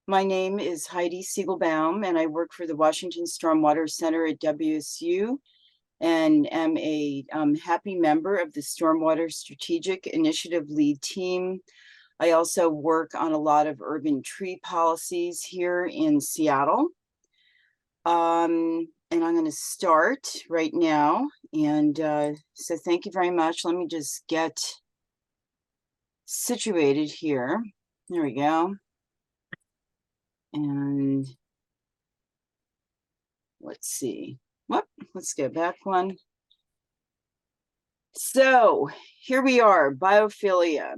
My name is Heidi Siegelbaum, and I work for the Washington Stormwater Center at WSU and am a happy member of the Stormwater Strategic Initiative Lead Team. I also work on a lot of urban tree policies here in Seattle. And I'm going to start right now. And so thank you very much. Let me just get situated here. There we go. And let's see. Whoop, let's go back one. So here we are, biophilia.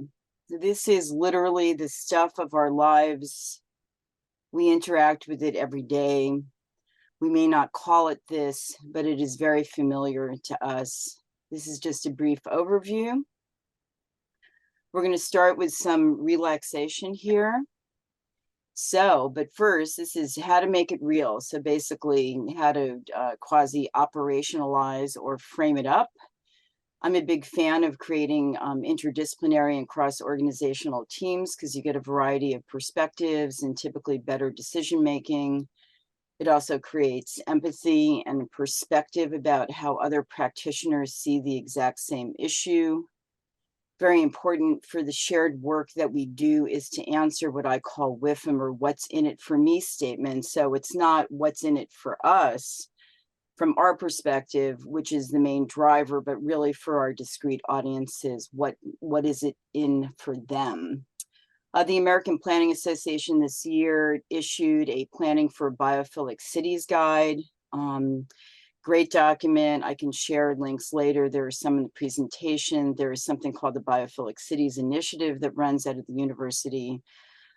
This is literally the stuff of our lives. We interact with it every day. We may not call it this, but it is very familiar to us. This is just a brief overview. We're going to start with some relaxation here. So, but first, this is how to make it real. So basically, how to quasi-operationalize or frame it up. I'm a big fan of creating interdisciplinary and cross-organizational teams because you get a variety of perspectives and typically better decision-making. It also creates empathy and perspective about how other practitioners see the exact same issue. Very important for the shared work that we do is to answer what I call WIFM, or what's in it for me statements. So it's not what's in it for us from our perspective, which is the main driver, but really for our discrete audiences, what is it in for them? The American Planning Association this year issued a Planning for Biophilic Cities guide. Great document. I can share links later. There are some in the presentation. There is something called the Biophilic Cities Initiative that runs out of the University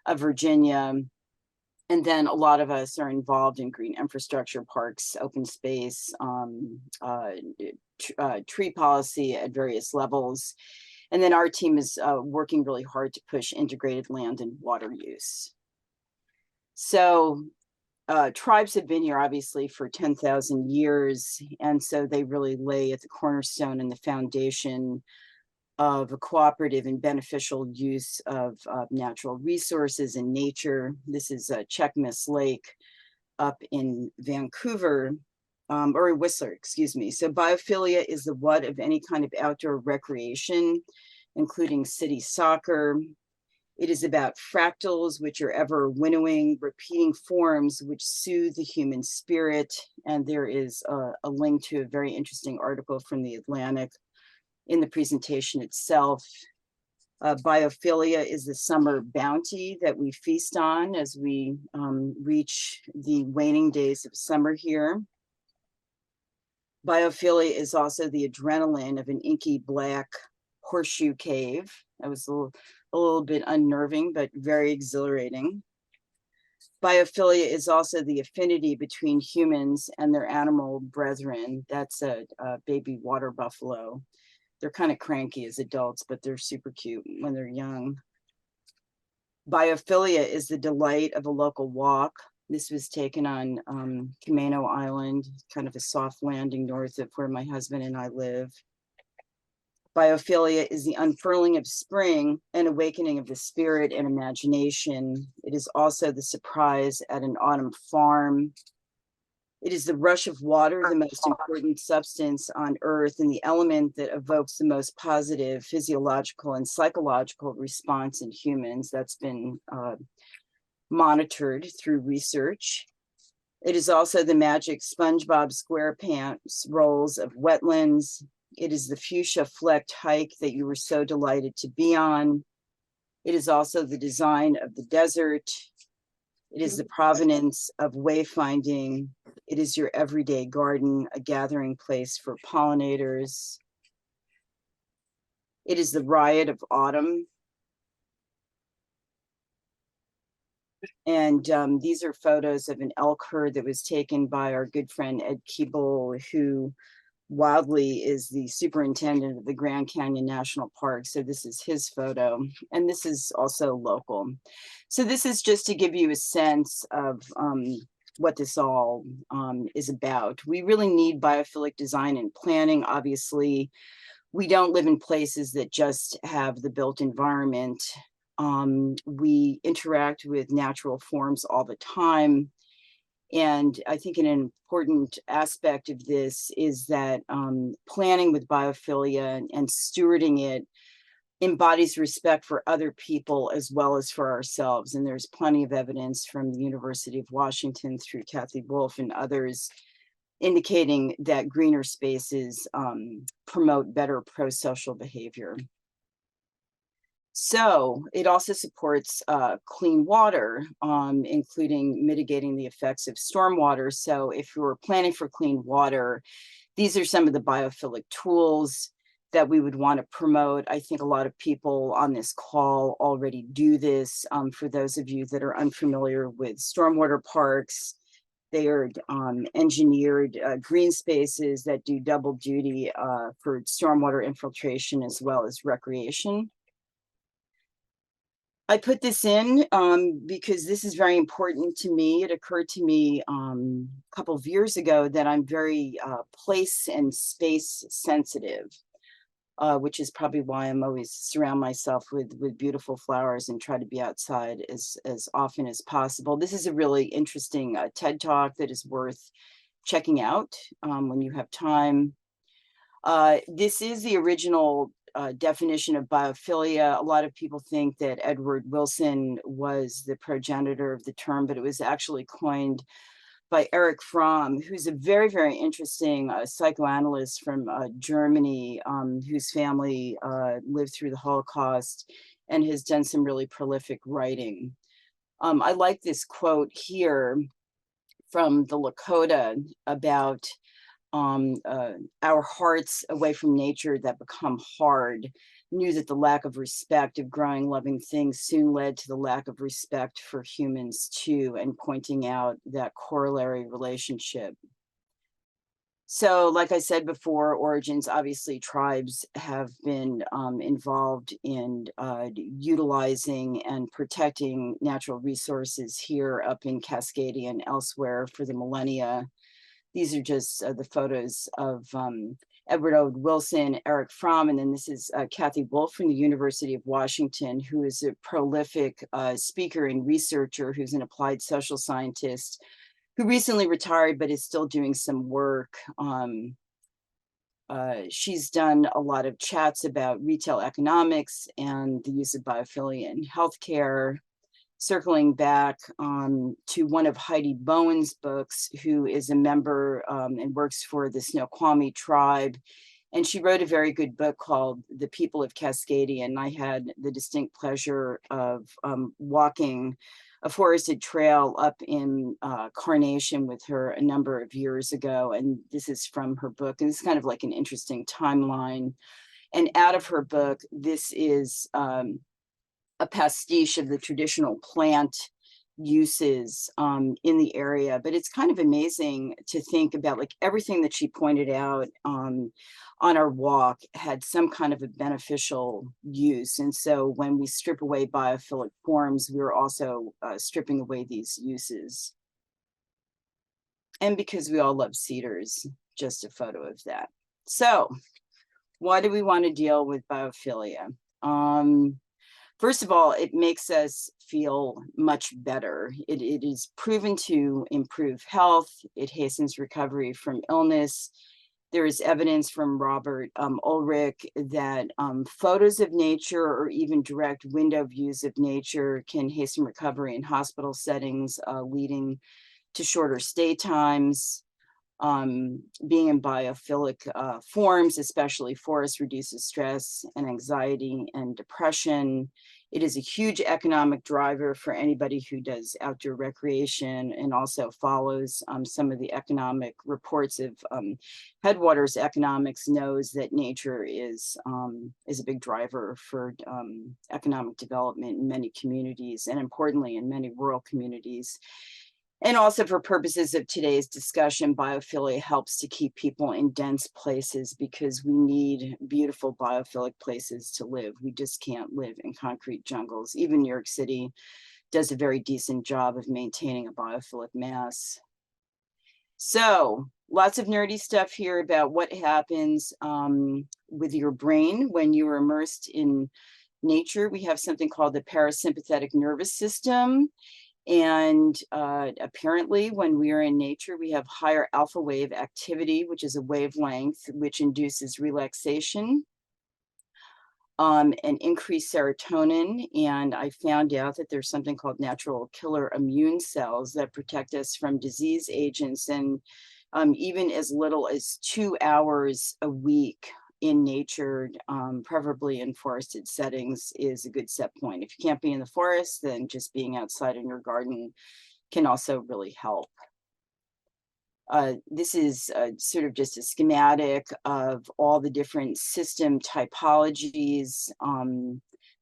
of Virginia. And then a lot of us are involved in green infrastructure, parks, open space, tree policy at various levels. And then our team is working really hard to push integrated land and water use. So tribes have been here obviously for 10,000 years. And so they really lay at the cornerstone and the foundation of a cooperative and beneficial use of natural resources and nature. This is Checkmiss Lake up in Vancouver, or Whistler, excuse me. So biophilia is the what of any kind of outdoor recreation, including city soccer. It is about fractals, which are ever winnowing, repeating forms which soothe the human spirit. And there is a link to a very interesting article from the Atlantic in the presentation itself. Biophilia is the summer bounty that we feast on as we reach the waning days of summer here. Biophilia is also the adrenaline of an inky black horseshoe cave. That was a little bit unnerving, but very exhilarating. Biophilia is also the affinity between humans and their animal brethren. That's a baby water buffalo. They're kind of cranky as adults, but they're super cute when they're young. Biophilia is the delight of a local walk. This was taken on Camano Island, kind of a soft landing north of where my husband and I live. Biophilia is the unfurling of spring and awakening of the spirit and imagination. It is also the surprise at an autumn farm. It is the rush of water, the most important substance on earth, and the element that evokes the most positive physiological and psychological response in humans. That's been monitored through research. It is also the magic SpongeBob SquarePants rolls of wetlands. It is the fuchsia flecked hike that you were so delighted to be on. It is also the design of the desert. It is the provenance of wayfinding. It is your everyday garden, a gathering place for pollinators. It is the riot of autumn. And these are photos of an elk herd that was taken by our good friend Ed Keeble, who wildly is the superintendent of the Grand Canyon National Park. So this is his photo, and this is also local. So this is just to give you a sense of what this all is about. We really need biophilic design and planning. Obviously, we don't live in places that just have the built environment. We interact with natural forms all the time. And I think an important aspect of this is that planning with biophilia and stewarding it embodies respect for other people as well as for ourselves. And there's plenty of evidence from the University of Washington through Kathy Wolf and others indicating that greener spaces promote better pro-social behavior. So it also supports clean water, including mitigating the effects of stormwater. So if you're planning for clean water, these are some of the biophilic tools that we would want to promote. I think a lot of people on this call already do this. For those of you that are unfamiliar with stormwater parks, they are engineered green spaces that do double duty for stormwater infiltration as well as recreation. I put this in because this is very important to me. It occurred to me a couple of years ago that I'm very place and space sensitive, which is probably why I'm always surround myself with beautiful flowers and try to be outside as often as possible. This is a really interesting TED Talk that is worth checking out when you have time. This is the original definition of biophilia. A lot of people think that Edward Wilson was the progenitor of the term, but it was actually coined by Eric Frohmm, who's a very, very interesting psychoanalyst from Germany, whose family lived through the Holocaust and has done some really prolific writing. I like this quote here from the Lakota about our hearts away from nature that become hard, knew that the lack of respect of growing loving things soon led to the lack of respect for humans too, and pointing out that corollary relationship. So like I said before, origins, obviously tribes have been involved in utilizing and protecting natural resources here up in Cascadia and elsewhere for the millennia. These are just the photos of Edward O. Wilson, Eric Frohmm, and then this is Kathy Wolf from the University of Washington, who is a prolific speaker and researcher who's an applied social scientist who recently retired but is still doing some work. She's done a lot of chats about retail economics and the use of biophilia in healthcare. Circling back to one of Heidi Bowen's books, who is a member and works for the Snoqualmie tribe. And she wrote a very good book called The People of Cascadia. And I had the distinct pleasure of walking a forested trail up in Carnation with her a number of years ago. And this is from her book. And it's kind of like an interesting timeline. And out of her book, this is a pastiche of the traditional plant uses in the area. But it's kind of amazing to think about, like, everything that she pointed out on our walk had some kind of a beneficial use. And so when we strip away biophilic forms, we're also stripping away these uses. And because we all love cedars, just a photo of that. So why do we want to deal with biophilia? First of all, it makes us feel much better. It is proven to improve health. It hastens recovery from illness. There is evidence from Robert Ulrich that photos of nature or even direct window views of nature can hasten recovery in hospital settings, leading to shorter stay times. Being in biophilic forms, especially forests, reduces stress and anxiety and depression. It is a huge economic driver for anybody who does outdoor recreation, and also follows some of the economic reports of Headwaters Economics knows that nature is a big driver for economic development in many communities, and importantly in many rural communities. And also for purposes of today's discussion, biophilia helps to keep people in dense places because we need beautiful biophilic places to live. We just can't live in concrete jungles. Even New York City does a very decent job of maintaining a biophilic mass. So lots of nerdy stuff here about what happens with your brain when you're immersed in nature, we have something called the parasympathetic nervous system. And apparently when we are in nature, we have higher alpha wave activity, which is a wavelength which induces relaxation, and increased serotonin. And I found out that there's something called natural killer immune cells that protect us from disease agents. And even as little as 2 hours a week in nature, preferably in forested settings, is a good set point. If you can't be in the forest, then just being outside in your garden can also really help. This is sort of just a schematic of all the different system typologies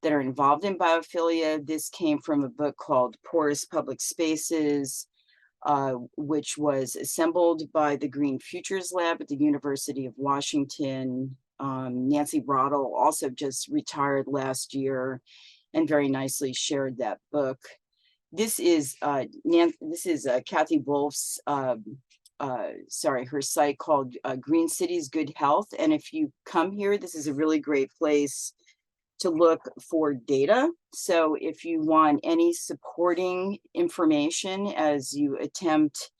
that are involved in biophilia. This came from a book called Porous Public Spaces, which was assembled by the Green Futures Lab at the University of Washington. Nancy Roddle also just retired last year and very nicely shared that book. This is Kathy Wolf's, her site called Green Cities, Good Health. And if you come here, this is a really great place to look for data. So if you want any supporting information as you attempt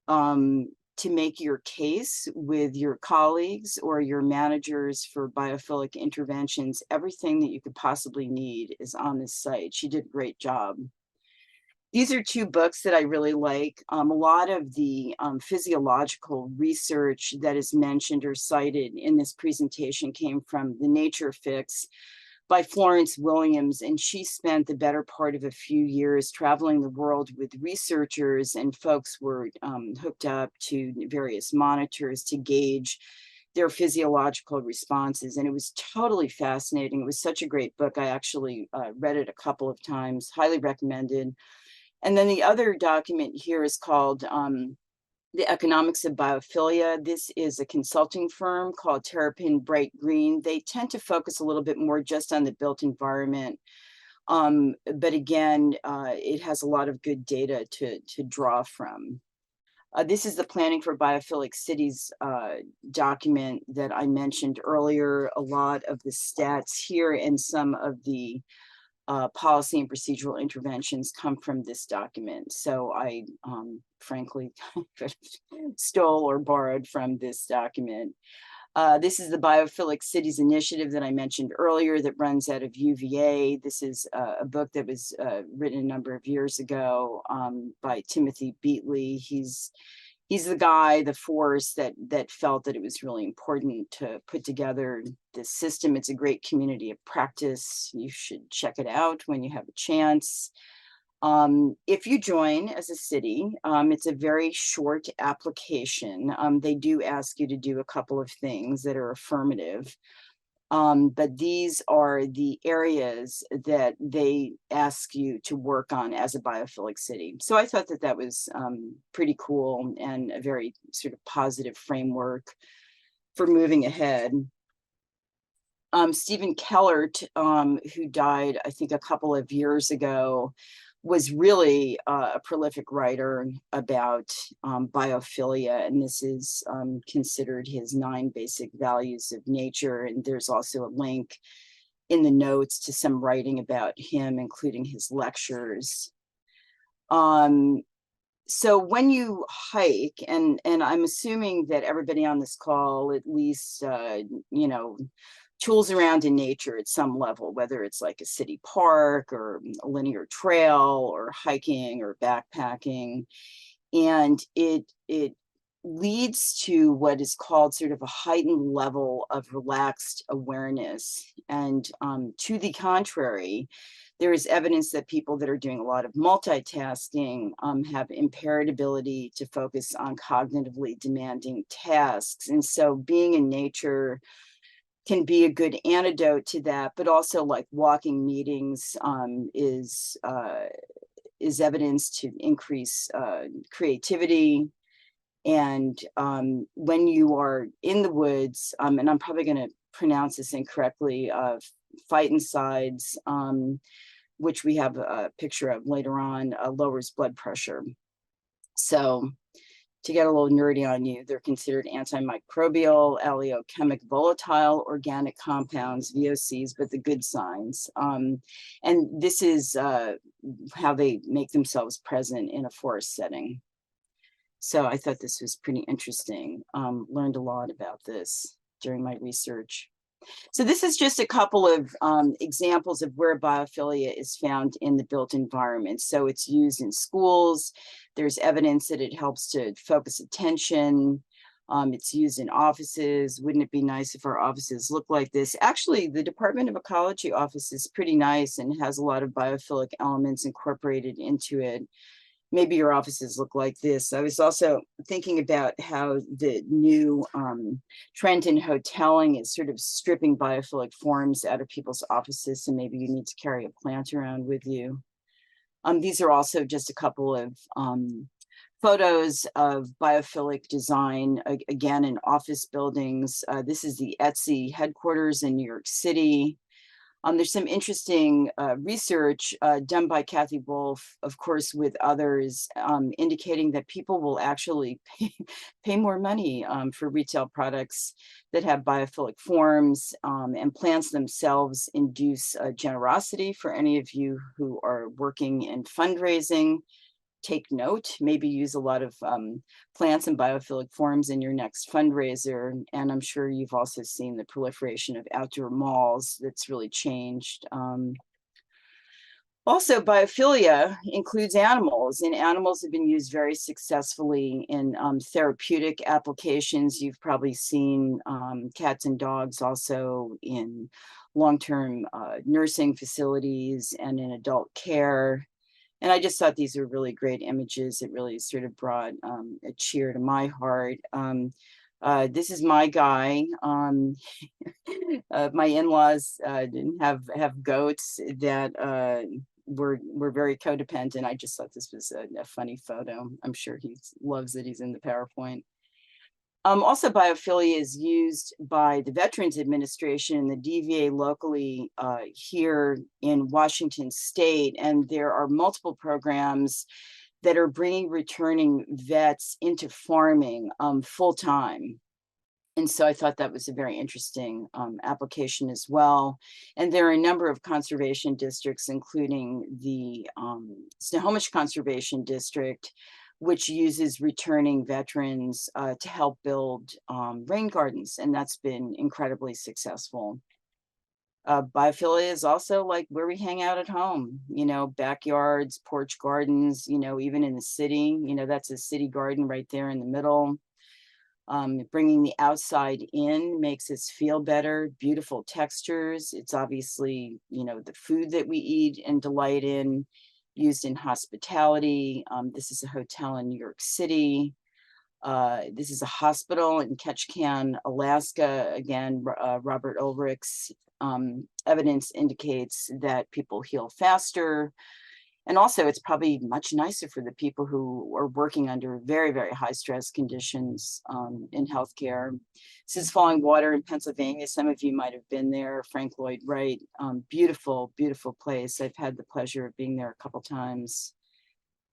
to make your case with your colleagues or your managers for biophilic interventions, everything that you could possibly need is on this site. She did a great job. These are two books that I really like. A lot of the physiological research that is mentioned or cited in this presentation came from The Nature Fix by Florence Williams, and she spent the better part of a few years traveling the world with researchers, and folks were hooked up to various monitors to gauge their physiological responses. And it was totally fascinating. It was such a great book. I actually read it a couple of times, highly recommended. And then the other document here is called The Economics of Biophilia. This is a consulting firm called Terrapin Bright Green. They tend to focus a little bit more just on the built environment. But again, it has a lot of good data to draw from. This is the Planning for Biophilic Cities document that I mentioned earlier. A lot of the stats here and some of the policy and procedural interventions come from this document. So I frankly stole or borrowed from this document. This is the Biophilic Cities Initiative that I mentioned earlier that runs out of UVA. This is a book that was written a number of years ago by Timothy Beatley. He's the guy, the force that felt that it was really important to put together this system. It's a great community of practice. You should check it out when you have a chance. If you join as a city, it's a very short application. They do ask you to do a couple of things that are affirmative. But these are the areas that they ask you to work on as a biophilic city. So I thought that that was pretty cool and a very sort of positive framework for moving ahead. Stephen Kellert, who died, I think, a couple of years ago, was really a prolific writer about biophilia, and this is considered his 9 basic values of nature. And there's also a link in the notes to some writing about him, including his lectures. So when you hike, and I'm assuming that everybody on this call at least, tools around in nature at some level, whether it's like a city park or a linear trail or hiking or backpacking. And it leads to what is called sort of a heightened level of relaxed awareness. And to the contrary, there is evidence that people that are doing a lot of multitasking have impaired ability to focus on cognitively demanding tasks. And so being in nature can be a good antidote to that, but also like walking meetings is evidence to increase creativity. And when you are in the woods, and I'm probably going to pronounce this incorrectly, phytoncides, which we have a picture of later on, lowers blood pressure. So to get a little nerdy on you, they're considered antimicrobial, oleochemic volatile organic compounds, VOCs, but the good signs. And this is how they make themselves present in a forest setting. So I thought this was pretty interesting. Learned a lot about this during my research. So this is just a couple of examples of where biophilia is found in the built environment. So it's used in schools. There's evidence that it helps to focus attention. It's used in offices. Wouldn't it be nice if our offices look like this? Actually, the Department of Ecology office is pretty nice and has a lot of biophilic elements incorporated into it. Maybe your offices look like this. I was also thinking about how the new trend in hoteling is sort of stripping biophilic forms out of people's offices, so maybe you need to carry a plant around with you. These are also just a couple of photos of biophilic design, again, in office buildings. This is the Etsy headquarters in New York City. There's some interesting research done by Kathy Wolf, of course, with others, indicating that people will actually pay more money for retail products that have biophilic forms, and plants themselves induce generosity. For any of you who are working in fundraising, take note, maybe use a lot of plants and biophilic forms in your next fundraiser. And I'm sure you've also seen the proliferation of outdoor malls that's really changed. Also, biophilia includes animals, and animals have been used very successfully in therapeutic applications. You've probably seen cats and dogs also in long-term nursing facilities and in adult care. And I just thought these were really great images. It really sort of brought a cheer to my heart. This is my guy. My in-laws didn't have goats that were very codependent. I just thought this was a funny photo. I'm sure he loves that he's in the PowerPoint. Also, biophilia is used by the Veterans Administration and the DVA locally here in Washington State, and there are multiple programs that are bringing returning vets into farming full-time. And so I thought that was a very interesting application as well. And there are a number of conservation districts, including the Snohomish Conservation District, which uses returning veterans to help build rain gardens, and that's been incredibly successful. Biophilia is also like where we hang out at home, you know, backyards, porch gardens, you know, even in the city, you know, that's a city garden right there in the middle. Bringing the outside in makes us feel better, beautiful textures. It's obviously, you know, the food that we eat and delight in, used in hospitality. This is a hotel in New York City. This is a hospital in Ketchikan, Alaska. Again, Robert Ulrich's evidence indicates that people heal faster. And also, it's probably much nicer for the people who are working under very, very high stress conditions in healthcare. This is Falling Water in Pennsylvania. Some of you might have been there. Frank Lloyd Wright, beautiful, beautiful place. I've had the pleasure of being there a couple times.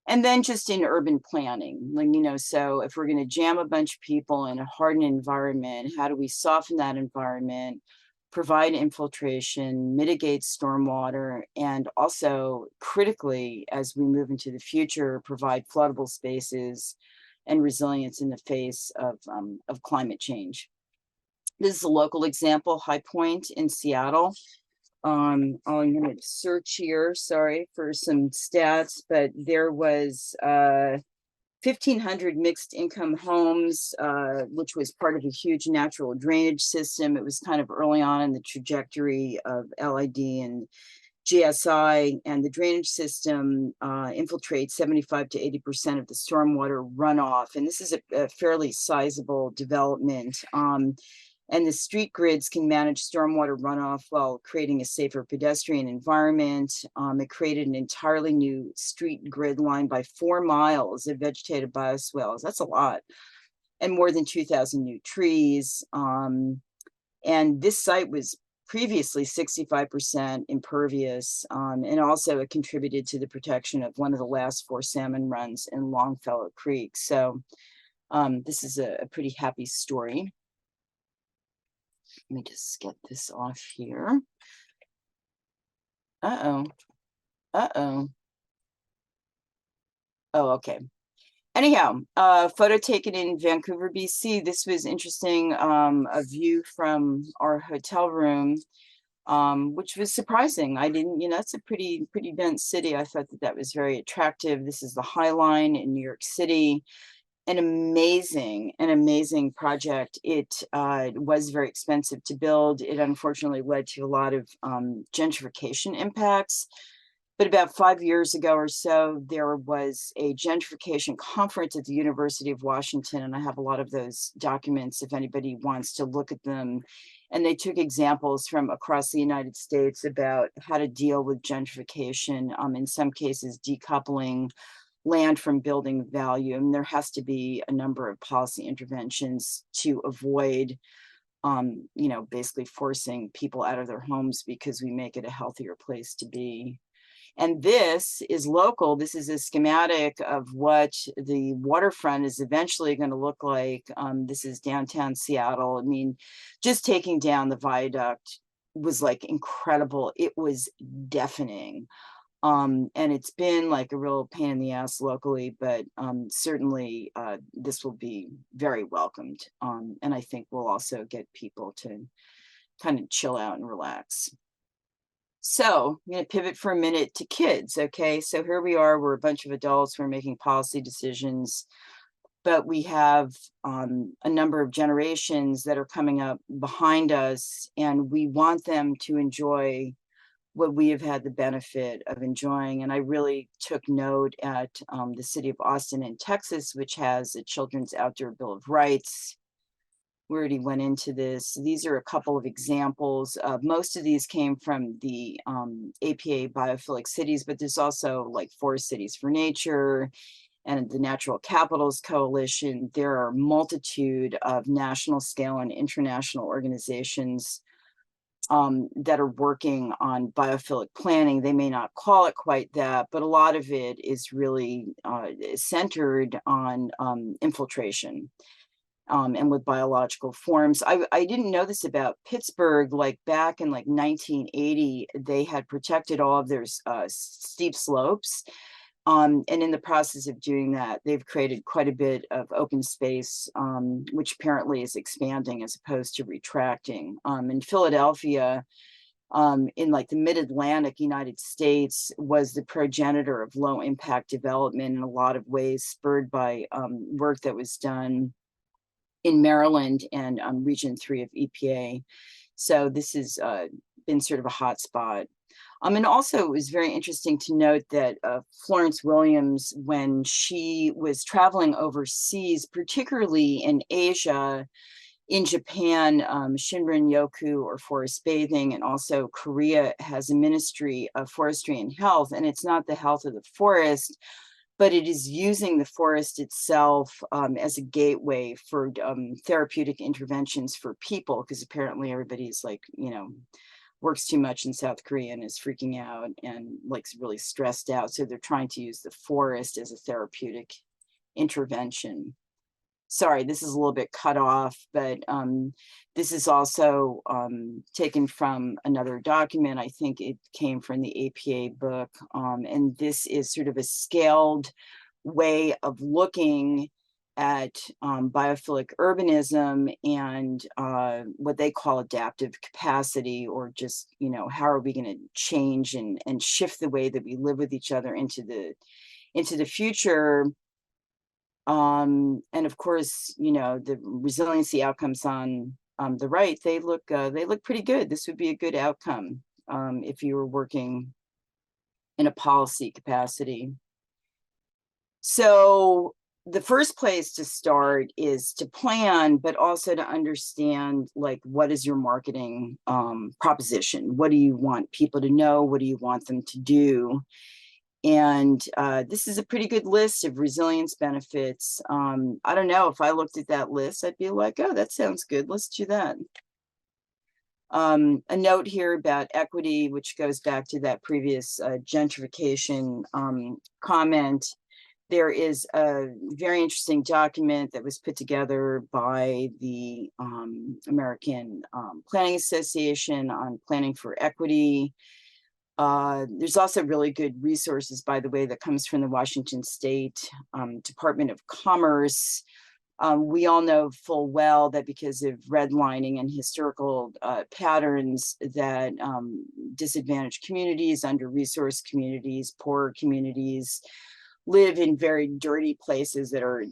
And then just in urban planning, like, you know, so if we're going to jam a bunch of people in a hardened environment, how do we soften that environment, provide infiltration, mitigate stormwater, and also critically, as we move into the future, provide floodable spaces and resilience in the face of climate change. This is a local example, High Point in Seattle. I'm going to search here, sorry for some stats, but there was 1,500 mixed income homes, which was part of a huge natural drainage system. It was kind of early on in the trajectory of LID and GSI, and the drainage system infiltrates 75 to 80% of the stormwater runoff. And this is a fairly sizable development. And the street grids can manage stormwater runoff while creating a safer pedestrian environment. It created an entirely new street grid line by 4 miles of vegetated bioswales. That's a lot. And more than 2,000 new trees. And this site was previously 65% impervious. And also it contributed to the protection of one of the last 4 salmon runs in Longfellow Creek. So This is a pretty happy story. Let me just get this off here. Uh-oh. Uh-oh. Oh, okay. Anyhow, photo taken in Vancouver, BC. This was interesting. A view from our hotel room, which was surprising. I didn't, it's a pretty dense city. I thought that was very attractive. This is the High Line in New York City. An amazing project. It was very expensive to build. It unfortunately led to a lot of gentrification impacts. But about 5 years ago or so, there was a gentrification conference at the University of Washington, and I have a lot of those documents if anybody wants to look at them. And they took examples from across the United States about how to deal with gentrification, in some cases decoupling land from building value. And there has to be a number of policy interventions to avoid basically forcing people out of their homes because we make it a healthier place to be. And this is local. This is a schematic of what the waterfront is eventually going to look like. This is downtown Seattle. I mean, just taking down the viaduct was like incredible. It was deafening. And it's been like a real pain in the ass locally, but certainly this will be very welcomed. And I think we'll also get people to kind of chill out and relax. So I'm going to pivot for a minute to kids. Okay, so here we are. We're a bunch of adults. We're making policy decisions, but we have a number of generations that are coming up behind us, and we want them to enjoy what we have had the benefit of enjoying. And I really took note at the city of Austin in Texas, which has a Children's Outdoor Bill of Rights. We already went into this. These are a couple of examples. Most of these came from the APA Biophilic Cities, but there's also like Forest Cities for Nature and the Natural Capitals Coalition. There are a multitude of national scale and international organizations that are working on biophilic planning. They may not call it quite that, but a lot of it is really centered on infiltration. And with biological forms. I didn't know this about Pittsburgh, like back in like 1980, they had protected all of their steep slopes. And in the process of doing that, they've created quite a bit of open space, which apparently is expanding as opposed to retracting. In Philadelphia, in like the mid-Atlantic United States, was the progenitor of low impact development in a lot of ways, spurred by work that was done in Maryland and Region 3 of EPA. So this has been sort of a hot spot. And also it was very interesting to note that Florence Williams, when she was traveling overseas, particularly in Asia, in Japan, Shinrin-yoku or forest bathing, and also Korea has a Ministry of Forestry and Health, and it's not the health of the forest, but it is using the forest itself as a gateway for therapeutic interventions for people, because apparently everybody's like, works too much in South Korea and is freaking out and like really stressed out. So they're trying to use the forest as a therapeutic intervention. Sorry, this is a little bit cut off, but this is also taken from another document. I think it came from the APA book. And this is sort of a scaled way of looking at biophilic urbanism and what they call adaptive capacity, or just, how are we going to change and shift the way that we live with each other into the future. And of course, the resiliency outcomes on the right, they look pretty good. This would be a good outcome if you were working in a policy capacity. So the first place to start is to plan, but also to understand, like, what is your marketing proposition? What do you want people to know? What do you want them to do? And this is a pretty good list of resilience benefits. I don't know, if I looked at that list, I'd be like, oh, that sounds good. Let's do that. A note here about equity, which goes back to that previous gentrification comment. There is a very interesting document that was put together by the American Planning Association on planning for equity. There's also really good resources, by the way, that comes from the Washington State Department of Commerce. We all know full well that because of redlining and historical patterns that disadvantaged communities, under-resourced communities, poorer communities live in very dirty places that are,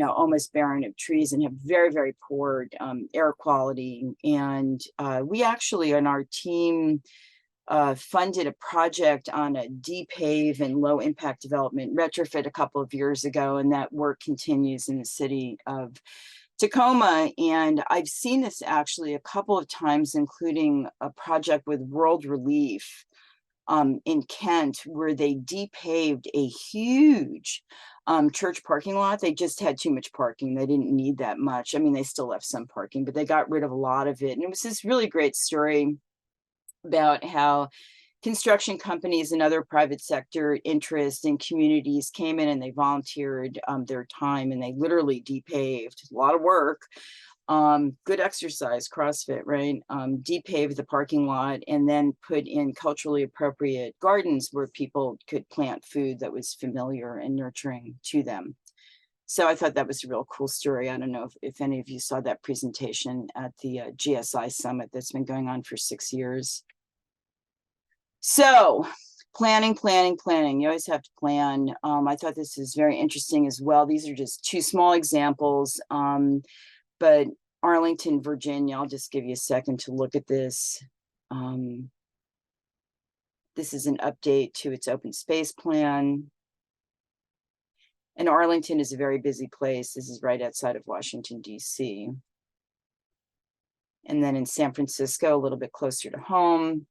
almost barren of trees and have very, very poor air quality. And we actually, on our team, funded a project on a de-pave and low impact development retrofit a couple of years ago, and that work continues in the city of Tacoma. And I've seen this actually a couple of times, including a project with World Relief in Kent, where they de-paved a huge church parking lot. They just had too much parking. They didn't need that much. I mean, they still left some parking, but they got rid of a lot of it. And it was this really great story about how construction companies and other private sector interests and communities came in and they volunteered their time, and they literally de-paved, a lot of work, good exercise, CrossFit, right? De-paved the parking lot and then put in culturally appropriate gardens where people could plant food that was familiar and nurturing to them. So I thought that was a real cool story. I don't know if any of you saw that presentation at the GSI Summit that's been going on for 6 years. So planning. You always have to plan. I thought this is very interesting as well. These are just two small examples, but Arlington, Virginia, I'll just give you a second to look at this. This is an update to its open space plan. And Arlington is a very busy place. This is right outside of Washington, D.C. And then in San Francisco, a little bit closer to home.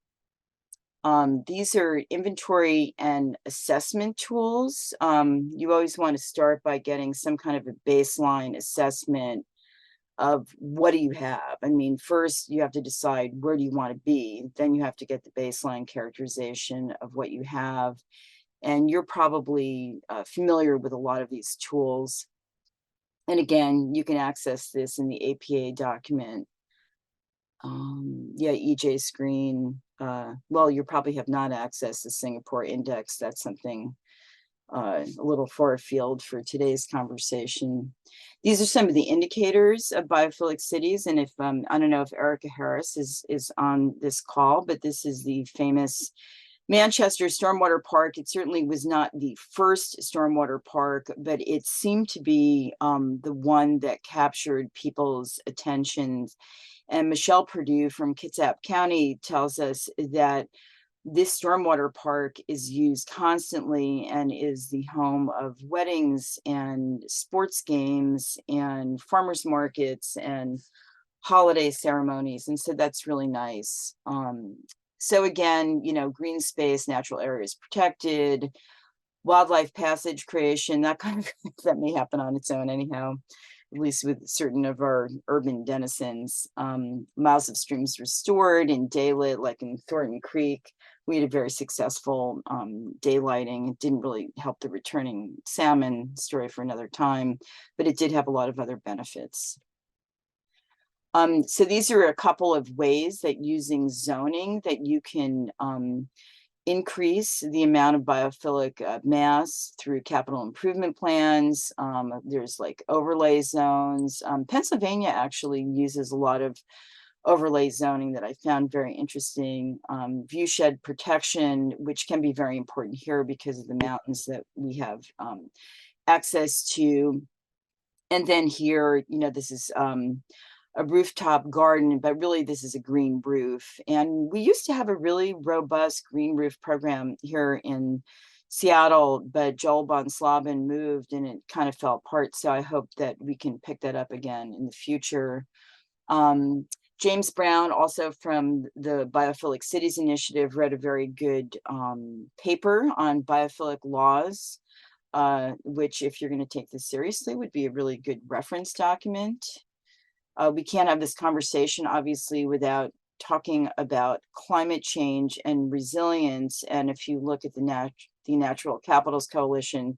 These are inventory and assessment tools. You always want to start by getting some kind of a baseline assessment of what do you have. I mean, first you have to decide where do you want to be. Then you have to get the baseline characterization of what you have. And you're probably familiar with a lot of these tools. And again, you can access this in the APA document. EJ screen. Well, you probably have not accessed the Singapore Index. That's something a little far afield for today's conversation. These are some of the indicators of biophilic cities. And if I don't know if Erica Harris is on this call, but this is the famous Manchester Stormwater Park. It certainly was not the first stormwater park, but it seemed to be the one that captured people's attentions. And Michelle Purdue from Kitsap County tells us that this stormwater park is used constantly and is the home of weddings and sports games and farmers markets and holiday ceremonies. And so that's really nice. So again, green space, natural areas protected, wildlife passage creation, that kind of that may happen on its own anyhow, at least with certain of our urban denizens. Miles of streams restored in daylit, like in Thornton Creek. We had a very successful daylighting. It didn't really help the returning salmon, story for another time, but it did have a lot of other benefits. So these are a couple of ways that using zoning that you can increase the amount of biophilic mass through capital improvement plans. There's like overlay zones. Pennsylvania actually uses a lot of overlay zoning that I found very interesting. Viewshed protection, which can be very important here because of the mountains that we have access to. And then here, this is a rooftop garden, but really this is a green roof. And we used to have a really robust green roof program here in Seattle, but Joel von Slaben moved and it kind of fell apart. So I hope that we can pick that up again in the future. James Brown, also from the Biophilic Cities Initiative, read a very good paper on biophilic laws, which, if you're going to take this seriously, would be a really good reference document. We can't have this conversation, obviously, without talking about climate change and resilience. And if you look at the the Natural Capitals Coalition,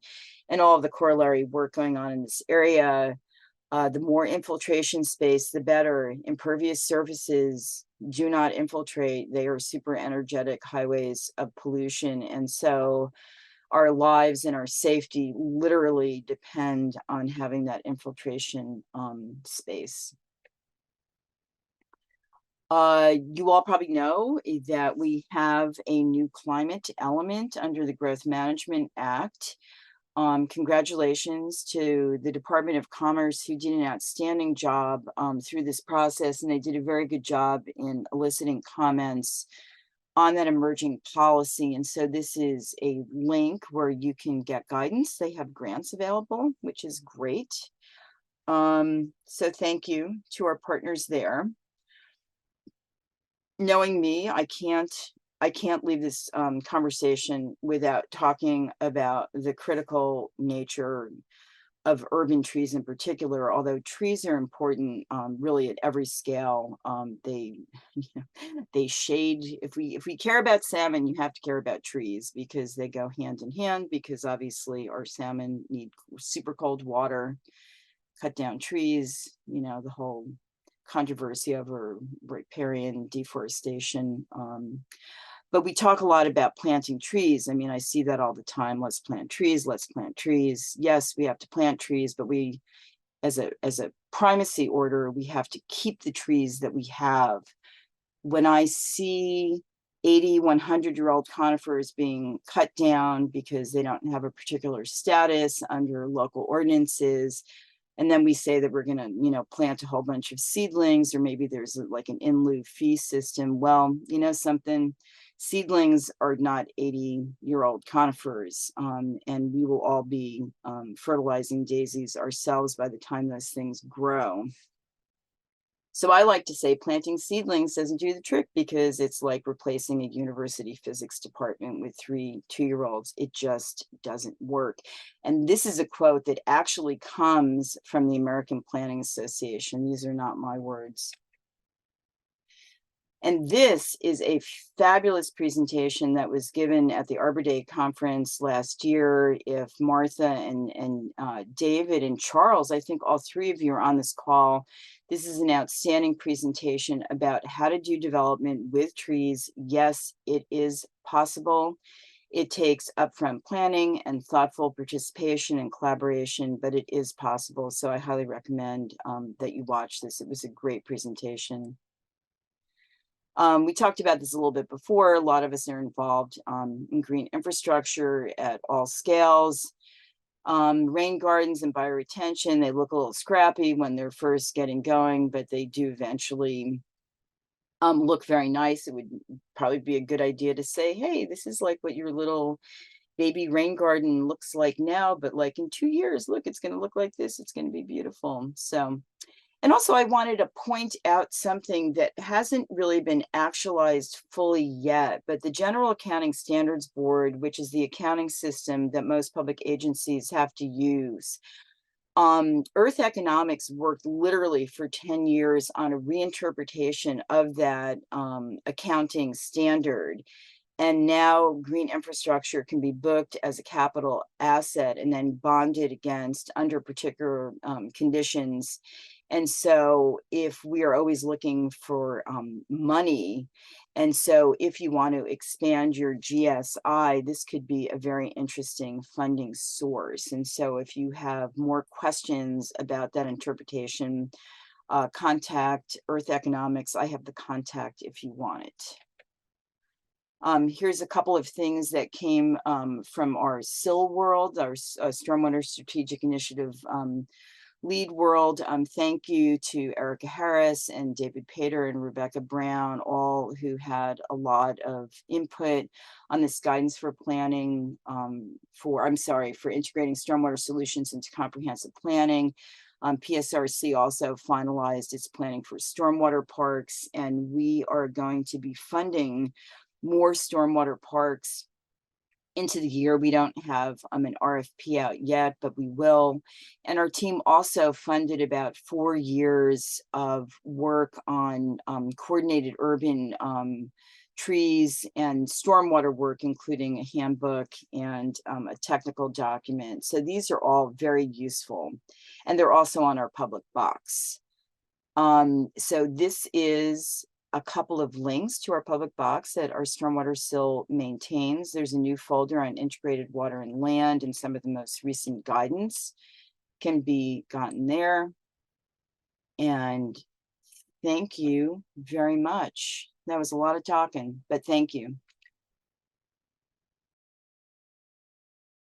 and all of the corollary work going on in this area, the more infiltration space, the better. Impervious surfaces do not infiltrate. They are super energetic highways of pollution. And so our lives and our safety literally depend on having that infiltration space. You all probably know that we have a new climate element under the Growth Management Act. Congratulations to the Department of Commerce, who did an outstanding job through this process, and they did a very good job in eliciting comments on that emerging policy. And so this is a link where you can get guidance. They have grants available, which is great. So thank you to our partners there. Knowing me, I can't leave this conversation without talking about the critical nature of urban trees in particular. Although trees are important really at every scale. They they shade. If we care about salmon, you have to care about trees, because they go hand in hand, because obviously our salmon need super cold water. Cut down trees, the whole controversy over riparian deforestation. But we talk a lot about planting trees. I mean, I see that all the time. Let's plant trees. Let's plant trees. Yes, we have to plant trees, but we, as a primacy order, we have to keep the trees that we have. When I see 80, 100-year-old conifers being cut down because they don't have a particular status under local ordinances, and then we say that we're going to, plant a whole bunch of seedlings, or maybe there's like an in lieu fee system. Well, something, seedlings are not 80-year-old conifers, and we will all be fertilizing daisies ourselves by the time those things grow. So I like to say planting seedlings doesn't do the trick, because it's like replacing a university physics department with 3 2-year-olds. It just doesn't work. And this is a quote that actually comes from the American Planning Association. These are not my words. And this is a fabulous presentation that was given at the Arbor Day conference last year. If Martha and David and Charles, I think all 3 of you are on this call. This is an outstanding presentation about how to do development with trees. Yes, it is possible. It takes upfront planning and thoughtful participation and collaboration, but it is possible. So I highly recommend that you watch this. It was a great presentation. We talked about this a little bit before. A lot of us are involved in green infrastructure at all scales. Rain gardens and bioretention, they look a little scrappy when they're first getting going, but they do eventually look very nice. It would probably be a good idea to say, hey, this is like what your little baby rain garden looks like now, but like in 2 years, look, it's going to look like this. It's going to be beautiful. So, and also I wanted to point out something that hasn't really been actualized fully yet, but the General Accounting Standards Board, which is the accounting system that most public agencies have to use, Earth Economics worked literally for 10 years on a reinterpretation of that accounting standard. And now green infrastructure can be booked as a capital asset and then bonded against under particular conditions. And so if we are always looking for money, and so if you want to expand your GSI, this could be a very interesting funding source. And so if you have more questions about that interpretation, contact Earth Economics. I have the contact if you want it. Here's a couple of things that came from our SIL world, our Stormwater Strategic Initiative lead world. Thank you to Erica Harris and David Pater and Rebecca Brown, all who had a lot of input on this guidance for planning for integrating stormwater solutions into comprehensive planning. PSRC also finalized its planning for stormwater parks, and we are going to be funding more stormwater parks into the year. We don't have an RFP out yet, but we will. And our team also funded about 4 years of work on coordinated urban trees and stormwater work, including a handbook and a technical document. So these are all very useful, and they're also on our public box. So this is a couple of links to our public box that our stormwater still maintains. There's a new folder on integrated water and land, and some of the most recent guidance can be gotten there. And thank you very much. That was a lot of talking, but thank you.